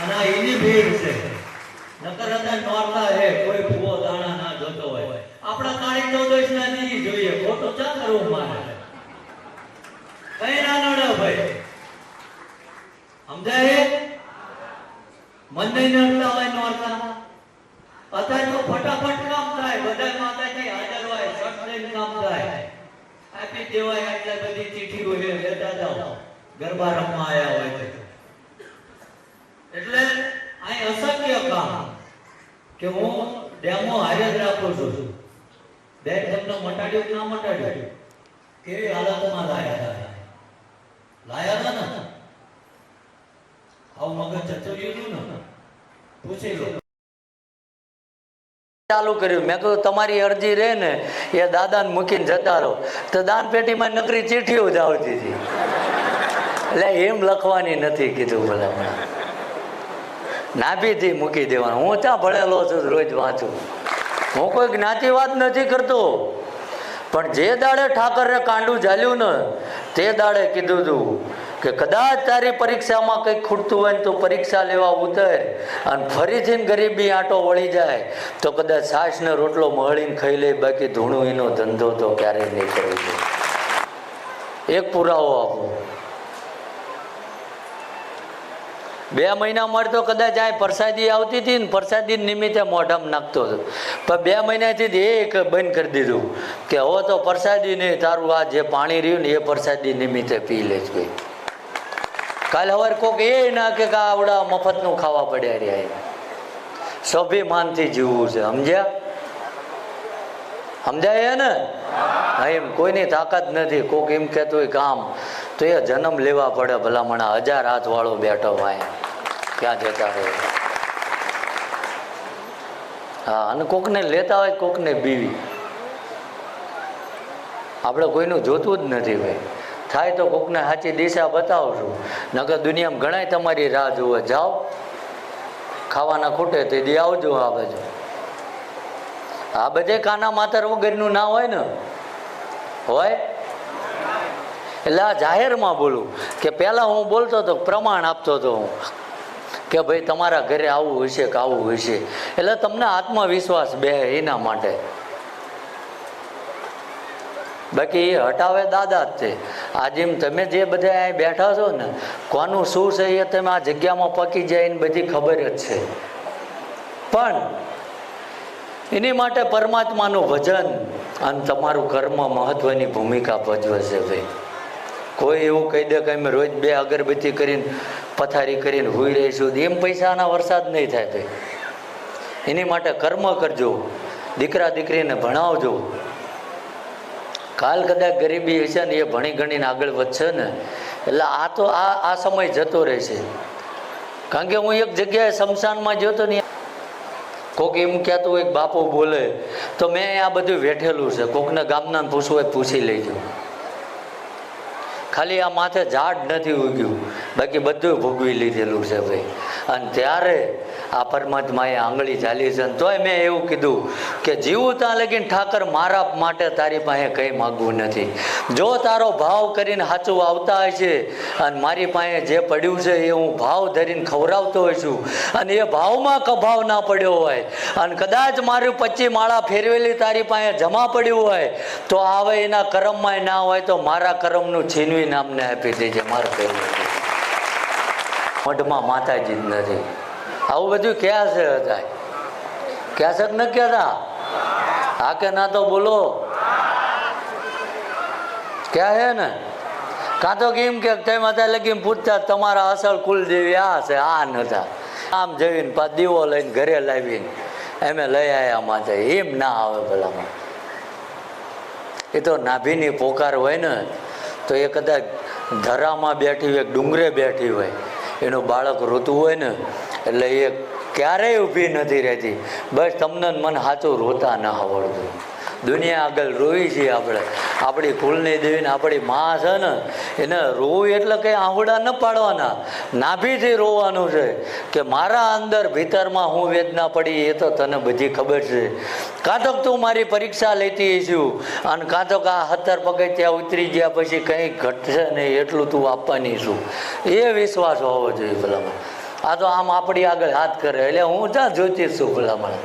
અને એની ભીડ છે નકર હતા નોરતા હે કોઈ ભૂવો દાણા ના જોતો હોય આપણા કાળી ચૌદશ ના નહીં જોઈએ ખોટું ચા કરવું મારે કઈ ના નડે ભાઈ સમજાય મન નહીં નડતા હોય નોરતા અત્યારે તો ફટાફટ કામ થાય બધા માતાજી હાજર હોય શર્ટ લઈને કામ થાય આપી દેવાય એટલે બધી ચીઠી હોય લેતા જાઓ ગરબા રમવા આવ્યા હોય છે એટલે અહીં અસંખ્ય કામ કે હું ડેમો હારે જ રાખું છું બેન તમને મટાડ્યું ના મટાડ્યું કેવી હાલતમાં લાયા હતા ને આવું મગજ ચતુર્યું ને પૂછી લો ચાલુ કર્યું મેં કહ્યું તમારી અરજી રહે ને એ દાદાને મૂકીને જતા રહો તો દાન પેટીમાં નકરી ચીઠીઓ જ આવતી હતી એટલે એમ લખવાની નથી કીધું ભલા નાભીથી મૂકી દેવાનું હું ત્યાં ભણેલો છું રોજ વાંચું હું કોઈ જ્ઞાતિવાદ નથી કરતો પણ જે દાડે ઠાકરે કાંડું ઝાલ્યું ને તે દાડે કીધું હતું કે કદાચ તારી પરીક્ષામાં કંઈક ખૂટતું હોય ને તો પરીક્ષા લેવા ઉતર અને ફરીથી ગરીબી આંટો વળી જાય તો કદાચ છાશ ને રોટલો મહળીને ખાઈ લે બાકી ધૂણું એનો ધંધો તો ક્યારેય નહીં કરવો જોઈએ એક પુરાવો આપો 2 મહિના મળતો કદાચ આ પ્રસાદી આવતી હતી ને પ્રસાદી નિમિત્તે મોઢામાં નાખતો હતો પણ 2 મહિનાથી એક બંધ કરી દીધું કે હવે તો પ્રસાદી નહીં તારું આ જે પાણી રહ્યું ને એ પ્રસાદી નિમિત્તે પી લેજ ભાઈ કાલે સવારે કોક એ ના કે આવડા મફતનું ખાવા પડ્યા રહ્યા સ્વાભિમાનથી જીવવું છે સમજાય ને એમ કોઈની તાકાત નથી કોક એમ કહેતું હોય કામ તો એ જન્મ લેવા પડે ભલામણા 1000 હાથ વાળો બેઠો ભાઈ ક્યાં જતા રહે હા અને કોકને લેતા હોય કોકને બીવી આપણે કોઈનું જોતું જ નથી ભાઈ થાય તો કોકને સાચી દિશા બતાવશું નકર દુનિયામાં ઘણાય તમારી રાહ જોવે જાઓ ખાવાના ખૂટે તે દી આવજો આ બાજુ આ બધે કાના માતર વગરનું ના હોય ને હોય એટલે આ જાહેરમાં બોલું કે પહેલાં હું બોલતો હતો પ્રમાણ આપતો હતો હું કે ભાઈ તમારા ઘરે આવું હશે કે આવું હશે એટલે તમને આત્મવિશ્વાસ બે એના માટે બાકી એ હટાવે દાદા જ છે આજે તમે જે બધા અહીં બેઠા છો ને કોનું શું છે એ તમે આ જગ્યામાં પકી જાય ને બધી ખબર જ છે પણ એની માટે પરમાત્માનું ભજન અને તમારું કર્મ મહત્વની ભૂમિકા ભજવે છે ભાઈ કોઈ એવું કહી દે કે અમે રોજ 2 અગરબત્તી કરીને પથારી કરીને હોઈ રહીશું એમ પૈસાના વરસાદ નહીં થાય ભાઈ એની માટે કર્મ કરજો દીકરા દીકરીને ભણાવજો કાલ કદાચ ગરીબી હશે ને એ ભણી ગણીને આગળ વધશે ને એટલે આ તો આ સમય જતો રહેશે કારણ કે હું એક જગ્યાએ શમશાનમાં ગયો હતો ને કોક એમ કહેતું હોય બાપુ બોલે તો મેં આ બધું વેઠેલું છે કોકને ગામના પૂછવું હોય પૂછી લેજો ખાલી આ માથે ઝાડ નથી ઉગ્યું બાકી બધું ભોગવી લીધેલું છે ભાઈ અને ત્યારે આ પરમાત્માએ આંગળી ચાલી છે તોય મેં એવું કીધું કે જીવું ત્યાં લગીને ઠાકર મારા માટે તારી પાસે કંઈ માગવું નથી જો તારો ભાવ કરીને સાચું આવતા હોય છે અને મારી પાસે જે પડ્યું છે એ હું ભાવ ધરીને ખવડાવતો હોય છું અને એ ભાવમાં કભાવ ના પડ્યો હોય અને કદાચ મારું 25 માળા ફેરવેલી તારી પાસે જમા પડ્યું હોય તો આવે એના કરમમાં ના હોય તો મારા કરમનું છીનવી નામને આપી દેજે મારે કહેવું મઢમાં માતાજી જ નથી આવું બધું ક્યાં છે હતા ક્યાં છે ન કહેતા હા કે ના તો બોલો ક્યાં હે ને કાં તો કેમ કે તમે અત્યારે લગી પૂછતા તમારા અસલ કુલદેવી આ છે આ નતા આમ જઈને પાછ દીવો લઈને ઘરે લાવીને અમે લઈ આવ્યા માથે એમ ના આવે ભલામાં એ તો નાભીની પોકાર હોય ને તો એ કદાચ ધરામાં બેઠી હોય ડુંગરે બેઠી હોય એનું બાળક રોતું હોય ને એટલે એ ક્યારેય ઊભી નથી રહેતી બસ તમને મને સાચું રોતા ના આવડતું દુનિયા આગળ રોવી છીએ આપણે આપણી કુલની દેવીને આપણી મા છે ને એને રોવું એટલે કંઈ આંગળા ન પાડવાના નાભીથી રોવાનું છે કે મારા અંદર ભીતરમાં હું વેદના પડી એ તો તને બધી ખબર છે કાં તો તું મારી પરીક્ષા લેતી હશું અને કાં તો આ 17 પગથિયાં ઉતરી ગયા પછી કંઈ ઘટશે નહીં એટલું તું આપવાની છું એ વિશ્વાસ હોવો જોઈએ ભલામાં આ તો આમ આપણી આગળ હાથ કરે એટલે હું ક્યાં જોઈતી છું ભલામણ.